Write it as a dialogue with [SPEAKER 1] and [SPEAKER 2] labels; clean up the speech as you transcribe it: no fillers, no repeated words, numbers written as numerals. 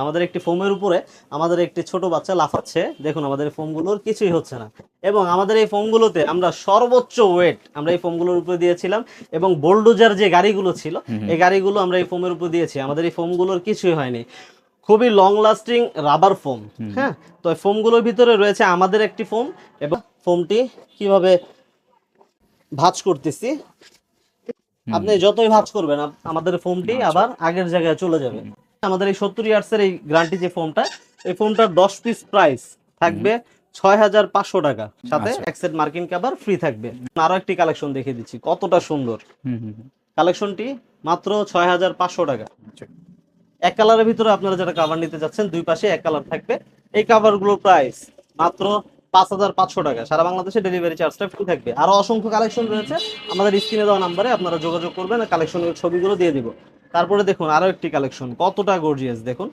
[SPEAKER 1] আমাদের একটি ফোমের উপরে আমাদের একটি ছোট বাচ্চা লাফাচ্ছে, দেখুন আমাদের এই ফোমগুলোর কিছুই হচ্ছে না। এবং আমাদের এই ফোমগুলোতে আমরা সর্বোচ্চ ওয়েট আমরা এই ফোমগুলোর উপরে দিয়েছিলাম, এবং বোলডোজার যে গাড়িগুলো ছিল এই গাড়িগুলো আমরা এই ফোমের উপর দিয়েছি, আমাদের এই ফোমগুলোর কিছুই হয়নি। খুবই লং লাস্টিং রাবার ফোম। হ্যাঁ, তো এই ফোমগুলোর ভিতরে রয়েছে আমাদের একটি ফোম, এবং ফোমটি কিভাবে ভাঁজ করতেছি, আপনি যতই ভাঁজ করবেন আমাদের ফোমটি আবার আগের জায়গায় চলে যাবে। আমাদের এই 70 ইয়ার্সের এই গ্যারান্টি যে ফোমটা, এই ফোমটার 10 পিস প্রাইস থাকবে 6500 টাকা, সাথে এক সেট মার্কিন কভার ফ্রি থাকবে। আরো একটি কালেকশন দেখিয়ে দিচ্ছি কতটা সুন্দর কালেকশনটি, মাত্র 6500 টাকা। এক কালারের ভিতরে আপনারা যারা কভার নিতে যাচ্ছেন, দুই পাশে এক কালার থাকবে। এই কভারগুলোর প্রাইস মাত্র 5500 টাকা, সারা বাংলাদেশে ডেলিভারি চার্জটা ফ্রি থাকবে। আরো অসংখ্য কালেকশন রয়েছে, আমাদের স্ক্রিনে দেওয়া নাম্বারে আপনারা যোগাযোগ করবেন, কালেকশনের ছবিগুলো দিয়ে দিব। তারপরে দেখুন আরো একটি কালেকশন কতটা গর্জিয়াস, দেখুন